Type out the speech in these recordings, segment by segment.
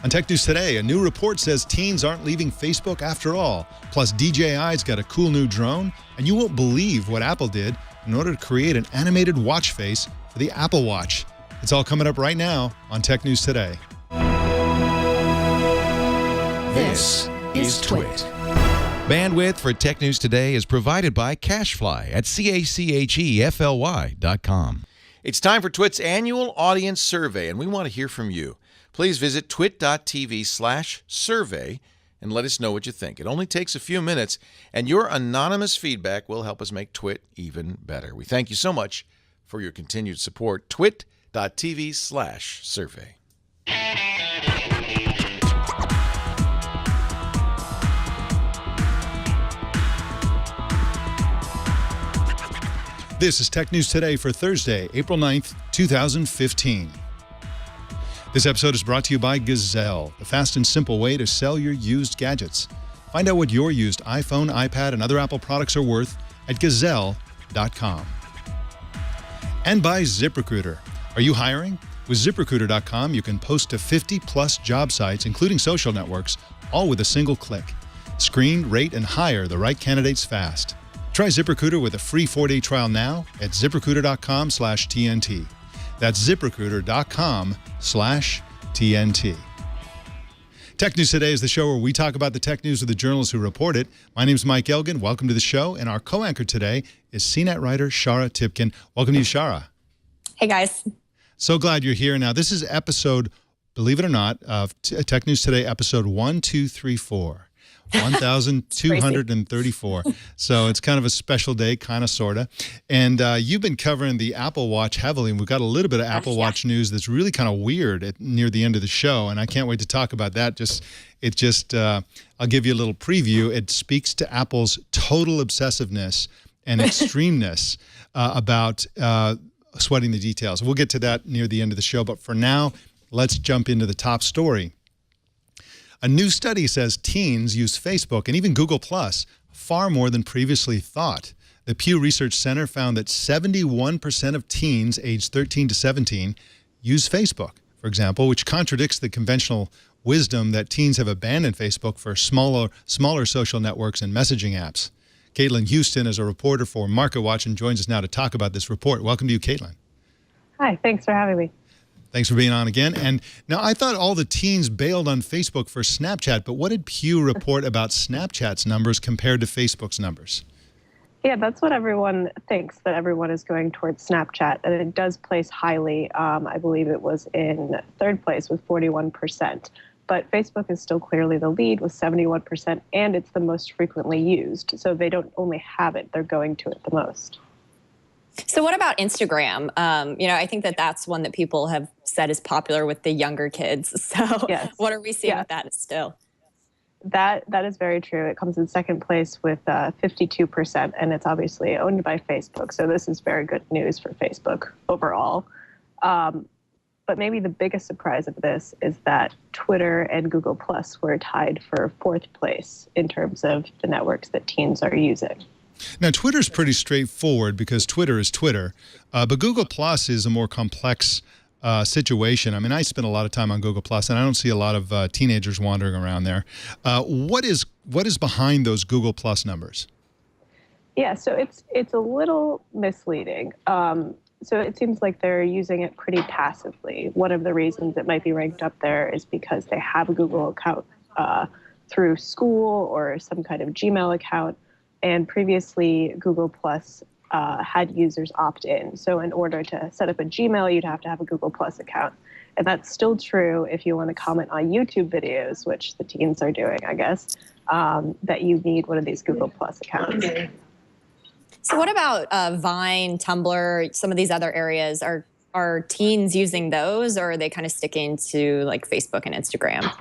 On Tech News Today, a new report says teens aren't leaving Facebook after all. Plus, DJI's got a cool new drone, and you won't believe what Apple did in order to create an animated watch face for the Apple Watch. It's all coming up right now on Tech News Today. This is Twit. Bandwidth for Tech News Today is provided by CacheFly at CACHEFLY.com. It's time for Twit's annual audience survey, and we want to hear from you. Please visit twit.tv/survey and let us know what you think. It only takes a few minutes, and your anonymous feedback will help us make Twit even better. We thank you so much for your continued support. twit.tv/survey. This is Tech News Today for Thursday, April 9th, 2015. This episode is brought to you by Gazelle, the fast and simple way to sell your used gadgets. Find out what your used iPhone, iPad, and other Apple products are worth at Gazelle.com. And by ZipRecruiter. Are you hiring? With ZipRecruiter.com, you can post to 50-plus job sites, including social networks, all with a single click. Screen, rate, and hire the right candidates fast. Try ZipRecruiter with a free 4-day trial now at ZipRecruiter.com/TNT. That's ZipRecruiter.com/TNT. Tech News Today is the show where we talk about the tech news with the journalists who report it. My name is Mike Elgan. Welcome to the show. And our co-anchor today is CNET writer Shara Tibken. Welcome to you, Shara. Hey, guys. So glad you're here. Now, this is episode, believe it or not, of Tech News Today, episode 1234. 1,234. So it's kind of a special day, kind of, sort of. And you've been covering the Apple Watch heavily, and we've got a little bit of Apple Watch news that's really kind of weird near the end of the show, and I can't wait to talk about that. I'll give you a little preview. It speaks to Apple's total obsessiveness and extremeness about sweating the details. We'll get to that near the end of the show, but for now, let's jump into the top story. A new study says teens use Facebook and even Google Plus far more than previously thought. The Pew Research Center found that 71% of teens aged 13 to 17 use Facebook, for example, which contradicts the conventional wisdom that teens have abandoned Facebook for smaller social networks and messaging apps. Caitlin Huston is a reporter for MarketWatch and joins us now to talk about this report. Welcome to you, Caitlin. Hi, thanks for having me. Thanks for being on again. And now I thought all the teens bailed on Facebook for Snapchat, but what did Pew report about Snapchat's numbers compared to Facebook's numbers? Yeah, that's what everyone thinks, that everyone is going towards Snapchat. And it does place highly. I believe it was in third place with 41%. But Facebook is still clearly the lead with 71%, and it's the most frequently used. So they don't only have it, they're going to it the most. So what about Instagram? I think that's one that people have said is popular with the younger kids. So yes. What are we seeing with that still? That is very true. It comes in second place with 52%, and it's obviously owned by Facebook. So this is very good news for Facebook overall. But maybe the biggest surprise of this is that Twitter and Google Plus were tied for fourth place in terms of the networks that teens are using. Now, Twitter's pretty straightforward because Twitter is Twitter, but Google Plus is a more complex situation. I mean, I spend a lot of time on Google Plus, and I don't see a lot of teenagers wandering around there. What is behind those Google Plus numbers? Yeah, so it's a little misleading. So it seems like they're using it pretty passively. One of the reasons it might be ranked up there is because they have a Google account through school or some kind of Gmail account. And previously, Google Plus had users opt in. So in order to set up a Gmail, you'd have to have a Google Plus account. And that's still true if you want to comment on YouTube videos, which the teens are doing, I guess, that you need one of these Google Plus accounts. So what about Vine, Tumblr, some of these other areas? Are teens using those, or are they kind of sticking to like Facebook and Instagram?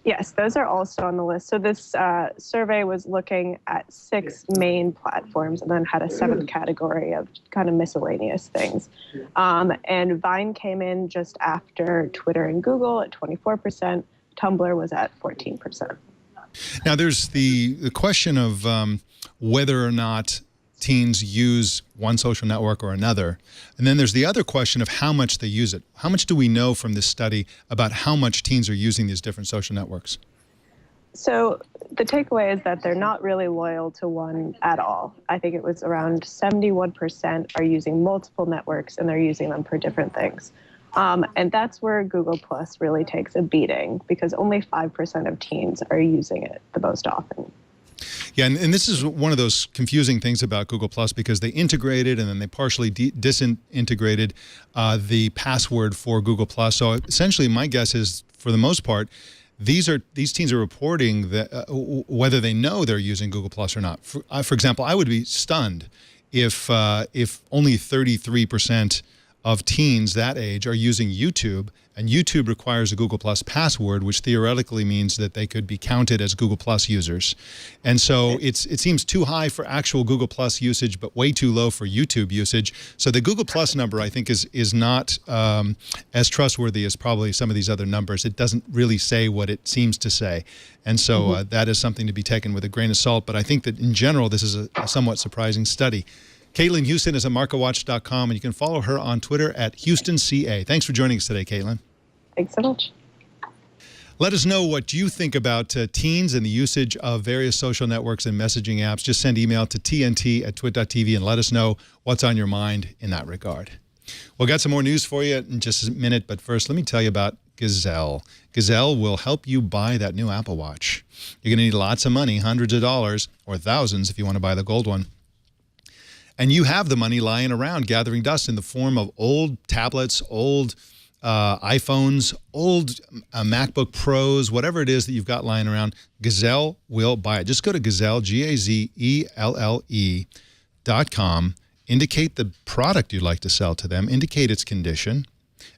Yes, those are also on the list. So this survey was looking at 6 main platforms and then had a 7th category of kind of miscellaneous things. And Vine came in just after Twitter and Google at 24%. Tumblr was at 14%. Now, there's the question of whether or not teens use one social network or another. And then there's the other question of how much they use it. How much do we know from this study about how much teens are using these different social networks? So the takeaway is that they're not really loyal to one at all. I think it was around 71% are using multiple networks, and they're using them for different things. And that's where Google Plus really takes a beating, because only 5% of teens are using it the most often. Yeah, and this is one of those confusing things about Google Plus, because they integrated and then they partially disintegrated the password for Google Plus. So essentially, my guess is, for the most part, these teens are reporting that whether they know they're using Google Plus or not. For example, I would be stunned if only 33% of teens that age are using YouTube, and YouTube requires a Google Plus password, which theoretically means that they could be counted as Google Plus users. And so it seems too high for actual Google Plus usage, but way too low for YouTube usage. So the Google Plus number, I think, is not as trustworthy as probably some of these other numbers. It doesn't really say what it seems to say. And so that is something to be taken with a grain of salt. But I think that in general, this is a somewhat surprising study. Caitlin Houston is at MarketWatch.com, and you can follow her on Twitter at HoustonCA. Thanks for joining us today, Caitlin. Thanks so much. Let us know what you think about teens and the usage of various social networks and messaging apps. Just send email to tnt@twit.tv and let us know what's on your mind in that regard. We'll got some more news for you in just a minute, but first, let me tell you about Gazelle. Gazelle will help you buy that new Apple Watch. You're going to need lots of money, hundreds of dollars, or thousands if you want to buy the gold one. And you have the money lying around gathering dust in the form of old tablets, old iPhones, old MacBook Pros, whatever it is that you've got lying around. Gazelle will buy it. Just go to Gazelle, GAZELLE.com, indicate the product you'd like to sell to them, indicate its condition,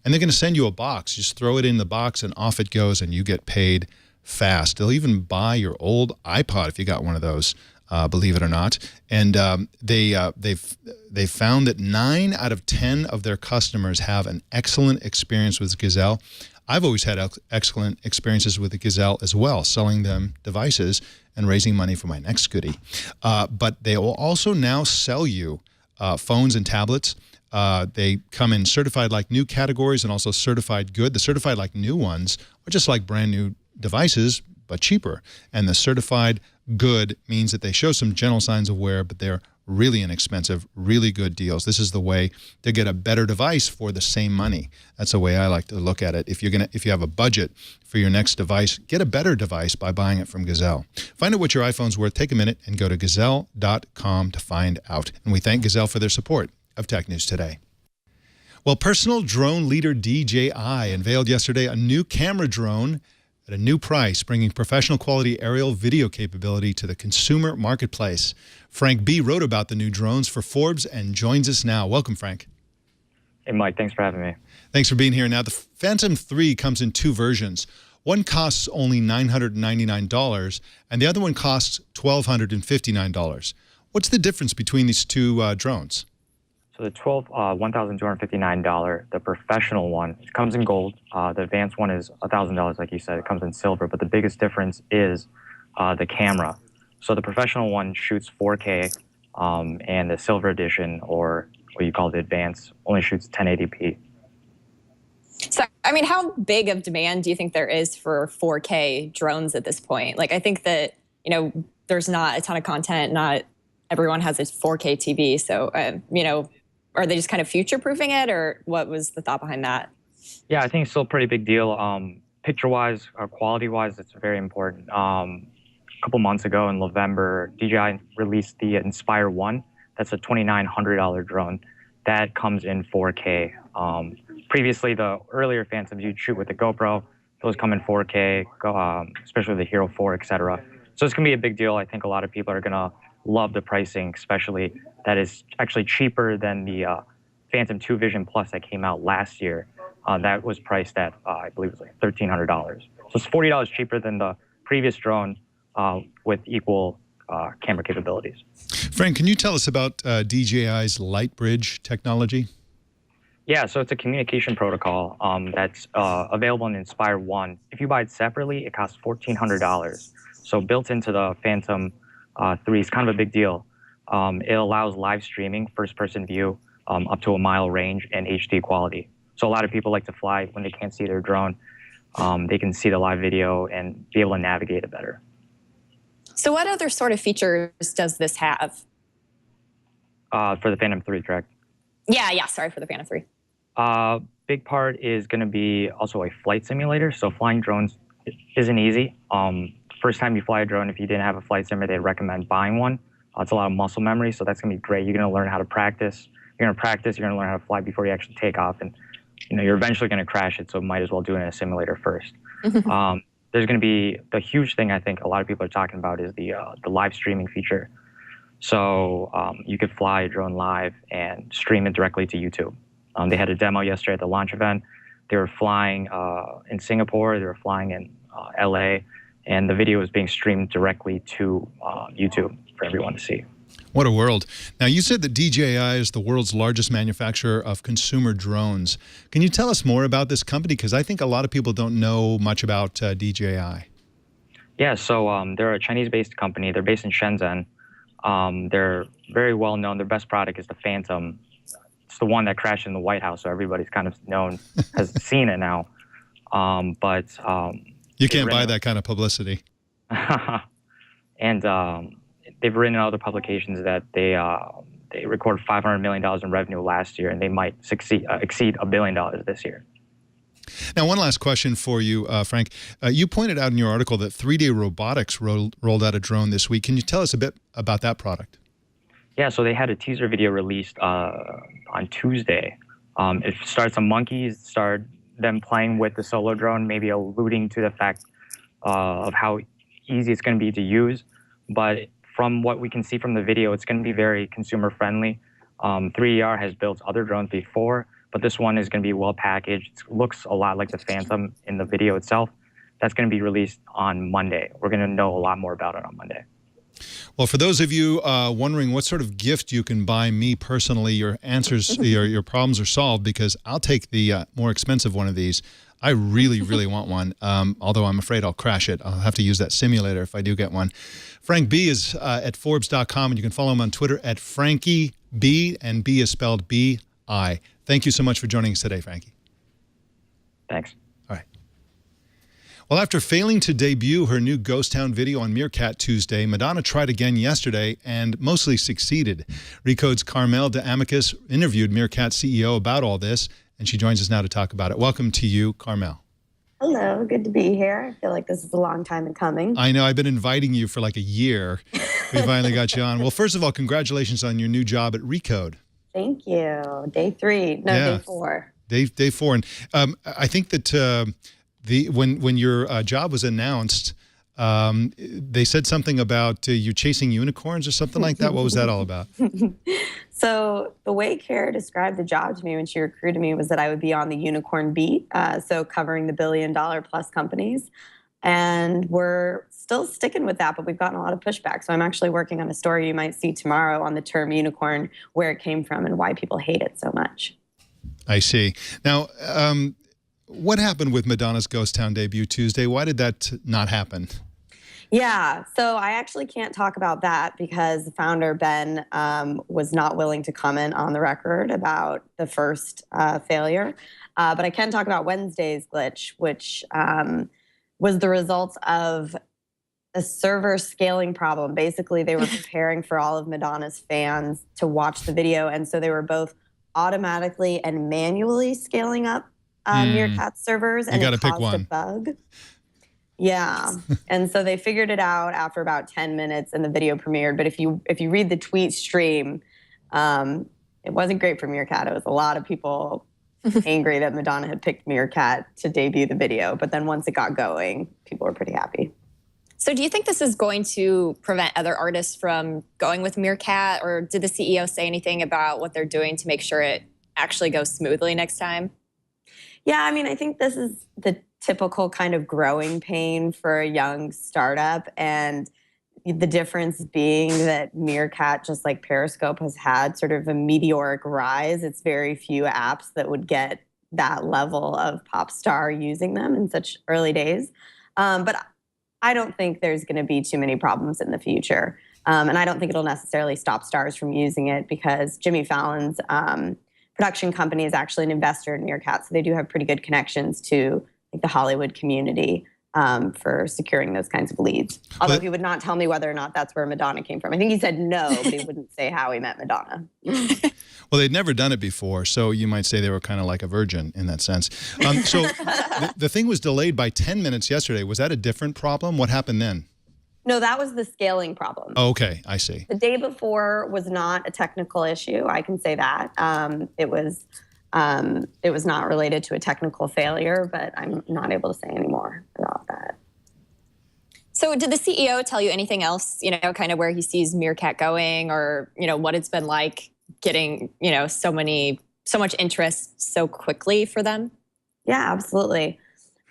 and they're going to send you a box. Just throw it in the box and off it goes, and you get paid fast. They'll even buy your old iPod if you got one of those. Believe it or not. And they've found that 9 out of 10 of their customers have an excellent experience with Gazelle. I've always had excellent experiences with the Gazelle as well, selling them devices and raising money for my next goodie. But they will also now sell you phones and tablets. They come in certified like new categories and also certified good. The certified like new ones are just like brand new devices, but cheaper. And the certified good means that they show some general signs of wear, but they're really inexpensive, really good deals. This is the way to get a better device for the same money. That's the way I like to look at it. If you have a budget for your next device, get a better device by buying it from Gazelle. Find out what your iPhone's worth. Take a minute and go to Gazelle.com to find out. And we thank Gazelle for their support of Tech News Today. Well, personal drone leader DJI unveiled yesterday a new camera drone at a new price, bringing professional quality aerial video capability to the consumer marketplace. Frank B. wrote about the new drones for Forbes and joins us now. Welcome, Frank. Hey, Mike. Thanks for having me. Thanks for being here. Now, the Phantom 3 comes in 2 versions. One costs only $999, and the other one costs $1,259. What's the difference between these two drones? So the $1,259, the professional one, it comes in gold. The advanced one is $1,000, like you said. It comes in silver, but the biggest difference is the camera. So the professional one shoots 4K, and the silver edition, or what you call the advanced, only shoots 1080p. So, I mean, how big of demand do you think there is for 4K drones at this point? Like, I think that, there's not a ton of content. Not everyone has a 4K TV. So, are they just kind of future-proofing it, or what was the thought behind that? Yeah, I think it's still a pretty big deal. Picture-wise, quality-wise, it's very important. A couple months ago in November, DJI released the Inspire 1. That's a $2,900 drone. That comes in 4K. Previously, the earlier Phantoms you'd shoot with the GoPro. Those come in 4K, especially the Hero 4, etc. So it's going to be a big deal. I think a lot of people are going to love the pricing, especially that is actually cheaper than the Phantom 2 Vision Plus that came out last year. That was priced at, I believe it was like $1,300. So it's $40 cheaper than the previous drone with equal camera capabilities. Frank, can you tell us about DJI's Lightbridge technology? Yeah, so it's a communication protocol that's available in Inspire 1. If you buy it separately, it costs $1,400. So built into the Phantom 3 is kind of a big deal. It allows live streaming, first-person view, up to a mile range and HD quality. So a lot of people like to fly when they can't see their drone. They can see the live video and be able to navigate it better. So what other sort of features does this have? For the Phantom 3, correct? Yeah, sorry, for the Phantom 3. Big part is going to be also a flight simulator. So flying drones isn't easy. First time you fly a drone, if you didn't have a flight simulator, they'd recommend buying one. It's a lot of muscle memory, so that's going to be great. You're going to learn how to practice. You're going to practice. You're going to learn how to fly before you actually take off. And you're eventually going to crash it, so might as well do it in a simulator first. There's going to be the huge thing I think a lot of people are talking about is the live streaming feature. So you could fly a drone live and stream it directly to YouTube. They had a demo yesterday at the launch event. They were flying in Singapore. They were flying in LA, and the video was being streamed directly to YouTube for everyone to see. What a world. Now, you said that DJI is the world's largest manufacturer of consumer drones. Can you tell us more about this company? Because I think a lot of people don't know much about DJI. Yeah, so they're a Chinese-based company. They're based in Shenzhen. They're very well known. Their best product is the Phantom. It's the one that crashed in the White House, so everybody's kind of known, has seen it now. You can't buy that kind of publicity. And they've written in other publications that they recorded $500 million in revenue last year, and they might exceed $1 billion this year. Now, one last question for you, Frank. You pointed out in your article that 3D Robotics rolled out a drone this week. Can you tell us a bit about that product? Yeah, so they had a teaser video released on Tuesday. It starts some monkeys, start them playing with the solo drone, maybe alluding to the fact of how easy it's going to be to use. But from what we can see from the video, it's going to be very consumer friendly. 3DR has built other drones before, but this one is going to be well packaged. It looks a lot like the Phantom in the video itself. That's going to be released on Monday. We're going to know a lot more about it on Monday. Well, for those of you wondering what sort of gift you can buy me personally, your answers, your problems are solved, because I'll take the more expensive one of these. I really, really want one, although I'm afraid I'll crash it. I'll have to use that simulator if I do get one. Frank B is at Forbes.com, and you can follow him on Twitter at Frankie B, and B is spelled B-I. Thank you so much for joining us today, Frankie. Thanks. All right. Well, after failing to debut her new Ghost Town video on Meerkat Tuesday, Madonna tried again yesterday and mostly succeeded. Recode's Carmel DeAmicis interviewed Meerkat CEO about all this, and she joins us now to talk about it. Welcome to you, Carmel. Hello, good to be here. I feel like this is a long time in coming. I know, I've been inviting you for like a year. We finally got you on. Well, first of all, congratulations on your new job at Recode. Thank you. Day 3, no, Yeah. day 4. Day 4. And I think that when your job was announced, they said something about you chasing unicorns or something like that. What was that all about? So the way Kara described the job to me when she recruited me was that I would be on the unicorn beat, so covering the billion-dollar-plus companies. And we're still sticking with that, but we've gotten a lot of pushback. So I'm actually working on a story you might see tomorrow on the term unicorn, where it came from and why people hate it so much. I see. Now, what happened with Madonna's Ghost Town debut Tuesday? Why did that not happen? Yeah, so I actually can't talk about that because the founder, Ben, was not willing to comment on the record about the first failure. But I can talk about Wednesday's glitch, which was the result of a server scaling problem. Basically, they were preparing for all of Madonna's fans to watch the video, and so they were both automatically and manually scaling up Meerkat servers, and it caused a bug. Yeah, and so they figured it out after about 10 minutes, and the video premiered. But if you read the tweet stream, it wasn't great for Meerkat. It was a lot of people angry that Madonna had picked Meerkat to debut the video. But then once it got going, people were pretty happy. So do you think this is going to prevent other artists from going with Meerkat, or did the CEO say anything about what they're doing to make sure it actually goes smoothly next time? Yeah, I mean, I think this is the typical kind of growing pain for a young startup, and the difference being that Meerkat, just like Periscope, has had sort of a meteoric rise. It's very few apps that would get that level of pop star using them in such early days. But I don't think there's going to be too many problems in the future. And I don't think it'll necessarily stop stars from using it because Jimmy Fallon's production company is actually an investor in Meerkat. So they do have pretty good connections to like, the Hollywood community for securing those kinds of leads. Although he would not tell me whether or not that's where Madonna came from. I think he said no, but he wouldn't say how he met Madonna. Well, they'd never done it before, so you might say they were kind of like a virgin in that sense. So the thing was delayed by 10 minutes yesterday. Was that a different problem? What happened then? No, that was the scaling problem. Oh, okay, I see. The day before was not a technical issue. I can say that. It was not related to a technical failure, but I'm not able to say any more about that. So did the CEO tell you anything else, kind of where he sees Meerkat going or, what it's been like getting, so much interest so quickly for them? Yeah, absolutely.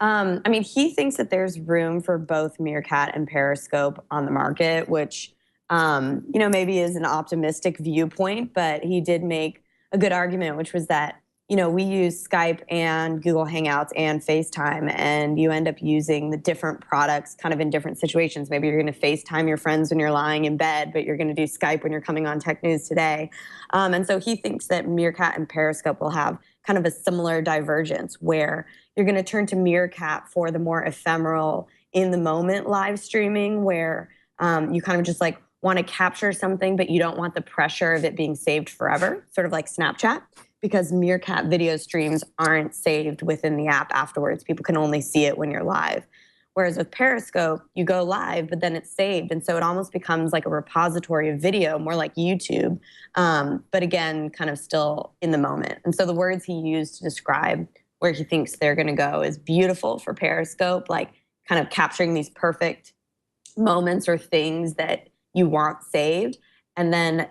He thinks that there's room for both Meerkat and Periscope on the market, which, maybe is an optimistic viewpoint, but he did make a good argument, which was that, we use Skype and Google Hangouts and FaceTime, and you end up using the different products kind of in different situations. Maybe you're going to FaceTime your friends when you're lying in bed, but you're going to do Skype when you're coming on Tech News Today. And so he thinks that Meerkat and Periscope will have kind of a similar divergence where you're going to turn to Meerkat for the more ephemeral, in-the-moment live streaming where you kind of just like want to capture something, but you don't want the pressure of it being saved forever, sort of like Snapchat, because Meerkat video streams aren't saved within the app afterwards. People can only see it when you're live. Whereas with Periscope, you go live, but then it's saved. And so it almost becomes like a repository of video, more like YouTube, but again, kind of still in the moment. And so the words he used to describe where he thinks they're going to go is beautiful for Periscope, like kind of capturing these perfect moments or things that you want saved. And then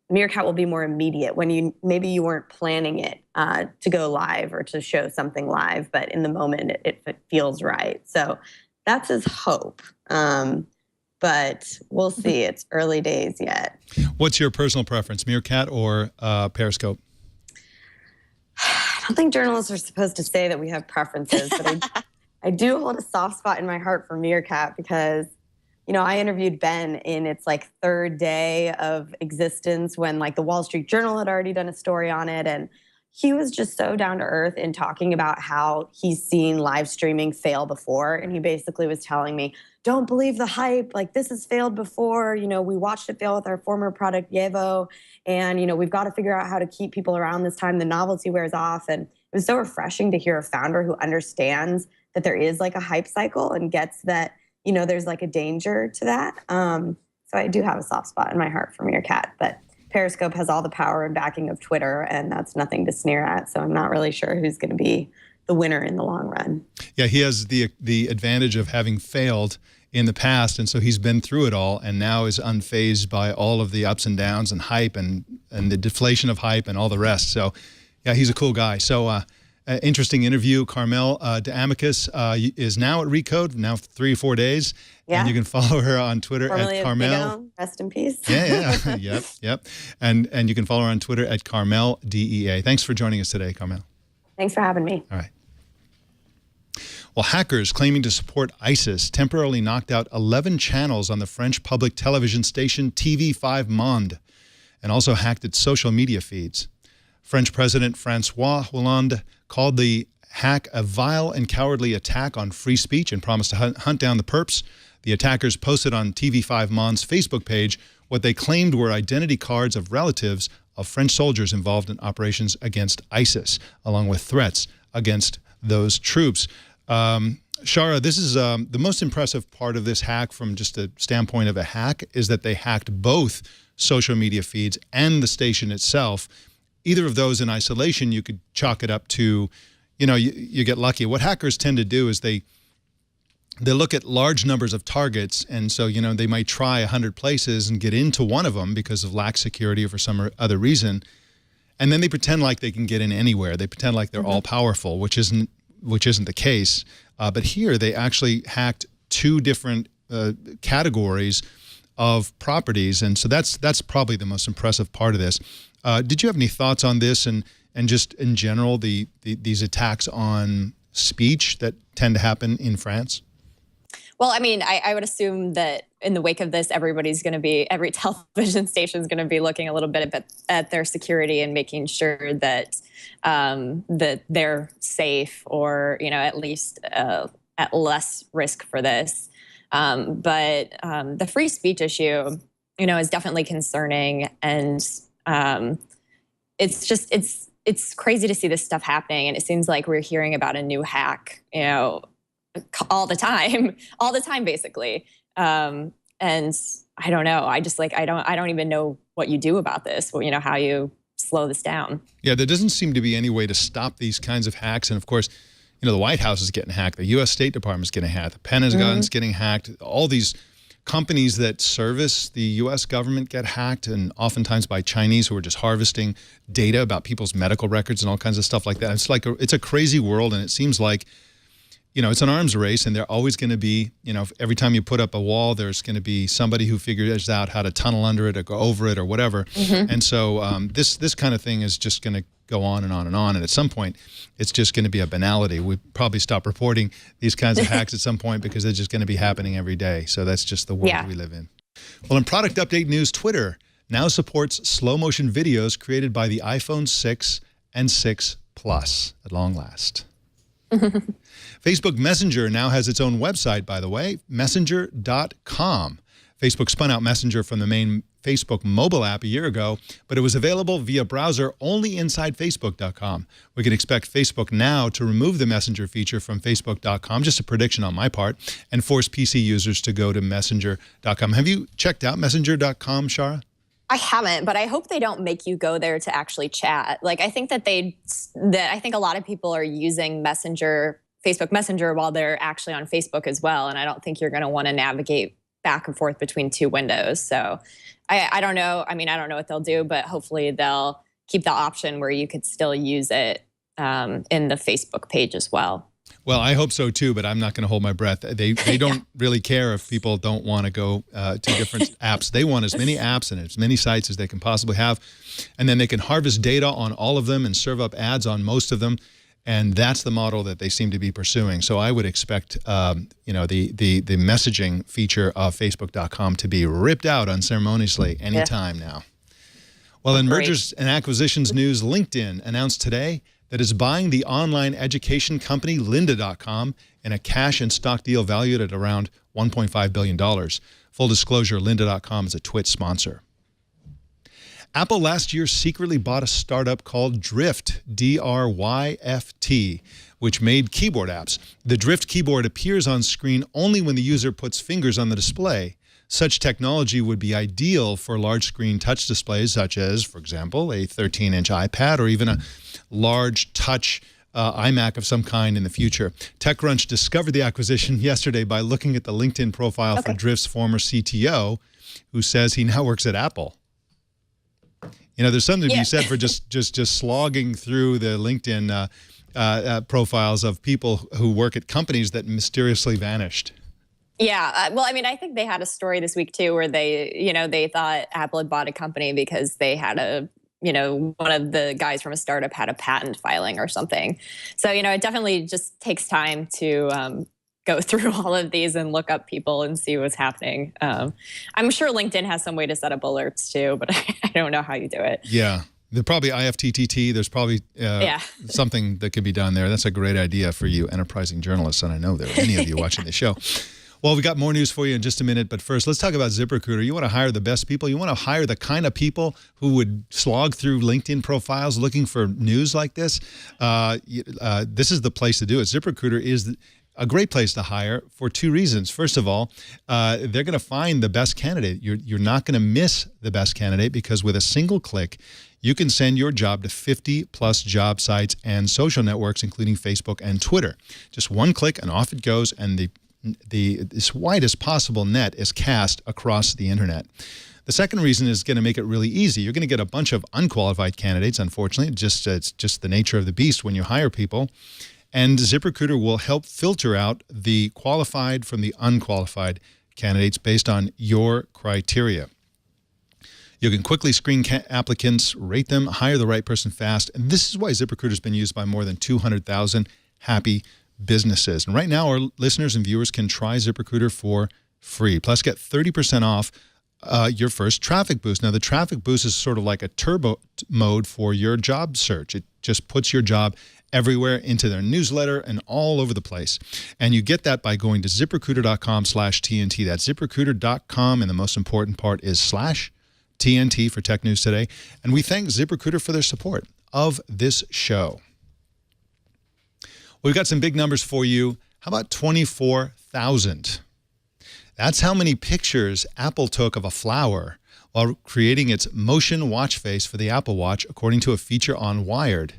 Meerkat will be more immediate when maybe you weren't planning it to go live or to show something live, but in the moment it feels right. So that's his hope. But we'll see. It's early days yet. What's your personal preference, Meerkat or Periscope? I don't think journalists are supposed to say that we have preferences, but I do hold a soft spot in my heart for Meerkat because I interviewed Ben in its like third day of existence when like the Wall Street Journal had already done a story on it. And he was just so down to earth in talking about how he's seen live streaming fail before. And he basically was telling me, don't believe the hype. Like this has failed before. We watched it fail with our former product, Yevo. And, we've got to figure out how to keep people around this time. The novelty wears off. And it was so refreshing to hear a founder who understands that there is like a hype cycle and gets that, there's like a danger to that. So I do have a soft spot in my heart for Meerkat, but Periscope has all the power and backing of Twitter, and that's nothing to sneer at. So I'm not really sure who's going to be the winner in the long run. Yeah, he has the advantage of having failed in the past, and so he's been through it all and now is unfazed by all of the ups and downs and hype and the deflation of hype and all the rest. So, yeah, he's a cool guy. So, interesting interview. Carmel DeAmicis is now at Recode, now 3 or 4 days. Yeah. And you can follow her on Twitter formerly at Carmel. Rest in peace. Yeah. Yep. And you can follow her on Twitter at Carmel DEA. Thanks for joining us today, Carmel. Thanks for having me. All right. Well, hackers claiming to support ISIS temporarily knocked out 11 channels on the French public television station TV5 Monde and also hacked its social media feeds. French President François Hollande called the hack a vile and cowardly attack on free speech and promised to hunt down the perps. The attackers posted on TV5 Monde's Facebook page what they claimed were identity cards of relatives of French soldiers involved in operations against ISIS, along with threats against those troops. Shara, this is the most impressive part of this hack from just a standpoint of a hack is that they hacked both social media feeds and the station itself. Either of those in isolation, you could chalk it up to, you get lucky. What hackers tend to do is they look at large numbers of targets, and so, they might try 100 places and get into one of them because of lack security or for some other reason, and then they pretend like they can get in anywhere. They pretend like they're all powerful, which isn't the case. But here they actually hacked 2 different categories of properties, and so that's probably the most impressive part of this. Did you have any thoughts on this and just in general these attacks on speech that tend to happen in France? Well, I mean, I would assume that in the wake of this, every television station is going to be looking a little bit at their security and making sure that that they're safe, or at least at less risk for this. But the free speech issue, is definitely concerning, and it's crazy to see this stuff happening, and it seems like we're hearing about a new hack, all the time, basically. And I don't know. I don't even know what you do about this. How you slow this down. Yeah, there doesn't seem to be any way to stop these kinds of hacks. And of course, the White House is getting hacked. The U.S. State Department is getting hacked. The Pentagon's getting hacked. All these companies that service the U.S. government get hacked, and oftentimes by Chinese who are just harvesting data about people's medical records and all kinds of stuff like that. It's a crazy world, and it seems like it's an arms race, and they're always going to be, every time you put up a wall, there's going to be somebody who figures out how to tunnel under it or go over it or whatever. And so this kind of thing is just going to go on and on and on. And at some point, it's just going to be a banality. We probably stop reporting these kinds of hacks at some point because they're just going to be happening every day. So that's just the world we live in. Well, in product update news, Twitter now supports slow motion videos created by the iPhone 6 and 6 Plus at long last. Facebook Messenger now has its own website, by the way, messenger.com. Facebook spun out Messenger from the main Facebook mobile app a year ago, but it was available via browser only inside Facebook.com. We can expect Facebook now to remove the Messenger feature from Facebook.com, just a prediction on my part, and force PC users to go to Messenger.com. Have you checked out Messenger.com, Shara? I haven't, but I hope they don't make you go there to actually chat. I think I think a lot of people are using Facebook Messenger while they're actually on Facebook as well. And I don't think you're going to want to navigate back and forth between two windows. So I don't know. I mean, I don't know what they'll do, but hopefully they'll keep the option where you could still use it in the Facebook page as well. Well, I hope so too, but I'm not going to hold my breath. They don't really care if people don't want to go to different apps. They want as many apps and as many sites as they can possibly have, and then they can harvest data on all of them and serve up ads on most of them, and that's the model that they seem to be pursuing. So I would expect, the messaging feature of Facebook.com to be ripped out unceremoniously anytime now. Well, in mergers and acquisitions news, LinkedIn announced today that is buying the online education company lynda.com in a cash and stock deal valued at around $1.5 billion. Full disclosure, lynda.com is a Twit sponsor. Apple last year secretly bought a startup called Drift, D-R-Y-F-T, which made keyboard apps. The Drift keyboard appears on screen only when the user puts fingers on the display. Such technology would be ideal for large screen touch displays such as, for example, a 13-inch iPad or even a large touch iMac of some kind in the future. TechCrunch discovered the acquisition yesterday by looking at the LinkedIn profile for Drift's former CTO, who says he now works at Apple. There's something to be said for just slogging through the LinkedIn profiles of people who work at companies that mysteriously vanished. Yeah. Well, I mean, I think they had a story this week, too, where they thought Apple had bought a company because they had one of the guys from a startup had a patent filing or something. So, it definitely just takes time to go through all of these and look up people and see what's happening. I'm sure LinkedIn has some way to set up alerts, too, but I don't know how you do it. Yeah. There's probably IFTTT. There's probably something that could be done there. That's a great idea for you enterprising journalists, and I know there are many of you watching the show. Well, we got more news for you in just a minute, but first, let's talk about ZipRecruiter. You want to hire the best people? You want to hire the kind of people who would slog through LinkedIn profiles looking for news like this? This is the place to do it. ZipRecruiter is a great place to hire for two reasons. First of all, they're going to find the best candidate. You're not going to miss the best candidate because with a single click, you can send your job to 50-plus job sites and social networks, including Facebook and Twitter. Just one click and off it goes, and this widest possible net is cast across the internet. The second reason is going to make it really easy. You're going to get a bunch of unqualified candidates, unfortunately. It's just the nature of the beast when you hire people. And ZipRecruiter will help filter out the qualified from the unqualified candidates based on your criteria. You can quickly screen applicants, rate them, hire the right person fast. And this is why ZipRecruiter has been used by more than 200,000 happy businesses. And right now, our listeners and viewers can try ZipRecruiter for free. Plus, get 30% off your first Traffic Boost. Now, the Traffic Boost is sort of like a turbo mode for your job search. It just puts your job everywhere into their newsletter and all over the place. And you get that by going to ZipRecruiter.com/TNT. That's ZipRecruiter.com, and the most important part is /TNT for Tech News Today. And we thank ZipRecruiter for their support of this show. We've got some big numbers for you. How about 24,000? That's how many pictures Apple took of a flower while creating its motion watch face for the Apple Watch, according to a feature on Wired.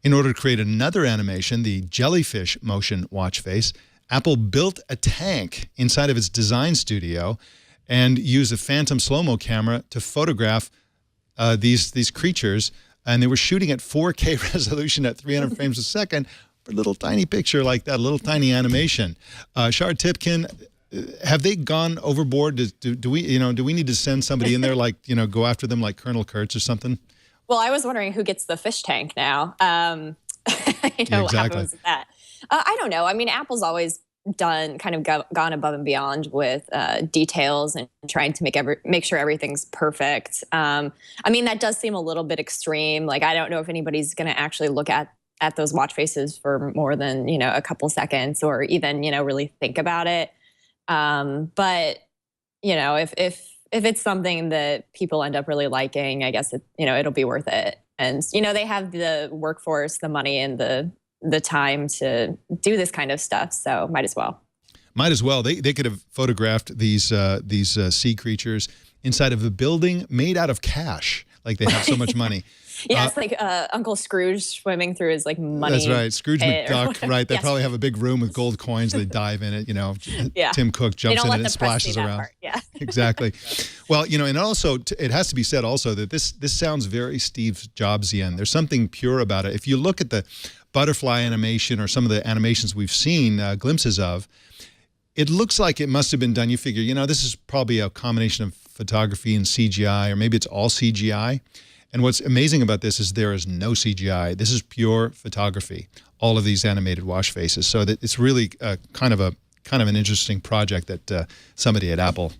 In order to create another animation, the jellyfish motion watch face, Apple built a tank inside of its design studio and used a phantom slow-mo camera to photograph these creatures. And they were shooting at 4K resolution at 300 frames a second for a little tiny picture like that, a little tiny animation. Shara, Tibken, have they gone overboard? Do we need to send somebody in there, like, go after them like Colonel Kurtz or something? Well, I was wondering who gets the fish tank now. Exactly. What happens with that? I don't know. I mean, Apple's always gone above and beyond with details and trying to make sure everything's perfect. I mean, that does seem a little bit extreme. Like, I don't know if anybody's going to actually look at those watch faces for more than, a couple seconds or even, really think about it. But, if it's something that people end up really liking, I guess it'll be worth it. And they have the workforce, the money, and the time to do this kind of stuff, so might as well. Might as well. They could have photographed these sea creatures inside of a building made out of cash. Like, they have so much money. Yeah, it's like Uncle Scrooge swimming through his money. That's right, Scrooge McDuck. Right, they Yes. probably have a big room with gold coins. They dive in it. Yeah. Tim Cook jumps in it and splashes that around. part. Yeah. Exactly. Well, and also it has to be said also that this sounds very Steve Jobsian. There's something pure about it. If you look at the butterfly animation or some of the animations we've seen glimpses of, it looks like it must have been done. You figure, this is probably a combination of photography and CGI, or maybe it's all CGI. And what's amazing about this is there is no CGI. This is pure photography, all of these animated wash faces. So that it's really kind of an interesting project that somebody at Apple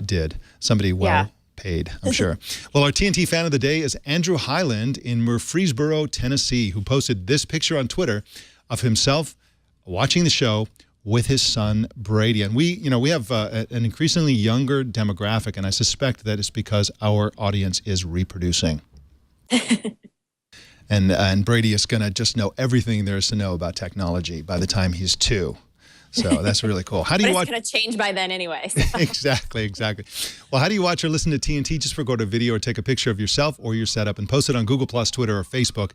did. Somebody well paid, I'm sure. Well, our TNT fan of the day is Andrew Highland in Murfreesboro, Tennessee, who posted this picture on Twitter of himself watching the show with his son Brady. And we have an increasingly younger demographic, and I suspect that it's because our audience is reproducing. and Brady is going to just know everything there is to know about technology by the time he's 2. So that's really cool. How do you watch? It's going to change by then anyway. So. Exactly. Well, how do you watch or listen to TNT? Just go to video or take a picture of yourself or your setup and post it on Google+, Twitter, or Facebook,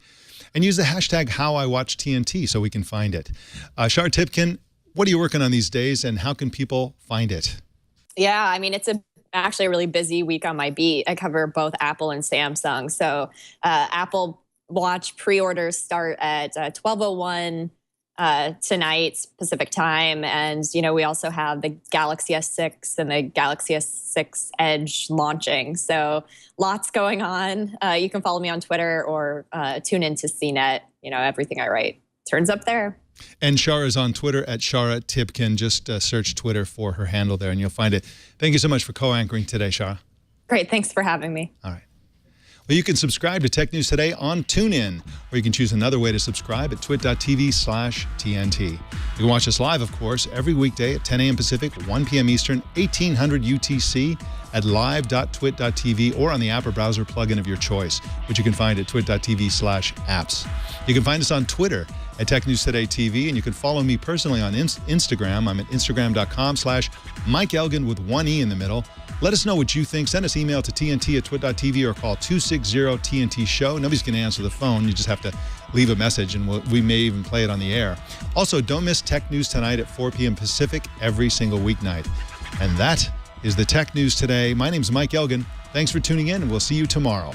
and use the hashtag #HowIWatchTNT so we can find it. Shara, Tibken, what are you working on these days, and how can people find it? Yeah, I mean, it's actually a really busy week on my beat. I cover both Apple and Samsung. So Apple Watch pre-orders start at 12:01 tonight Pacific time. And, we also have the Galaxy S6 and the Galaxy S6 Edge launching. So lots going on. You can follow me on Twitter or tune into CNET. Everything I write turns up there. And Shara is on Twitter at Shara Tibken. Just search Twitter for her handle there, and you'll find it. Thank you so much for co-anchoring today, Shara. Great. Thanks for having me. All right. Well, you can subscribe to Tech News Today on TuneIn, or you can choose another way to subscribe at twit.tv/TNT. You can watch us live, of course, every weekday at 10 a.m. Pacific, 1 p.m. Eastern, 1800 UTC at live.twit.tv or on the app or browser plugin of your choice, which you can find at twit.tv/apps. You can find us on Twitter at Tech News Today TV, and you can follow me personally on Instagram. I'm at instagram.com/Mike Elgan with 1 E in the middle. Let us know what you think. Send us email to tnt@twit.tv or call 260-TNT-SHOW. Nobody's going to answer the phone. You just have to leave a message, and we may even play it on the air. Also, don't miss Tech News Tonight at 4 p.m. Pacific every single weeknight. And that is the Tech News Today. My name's Mike Elgan. Thanks for tuning in, and we'll see you tomorrow.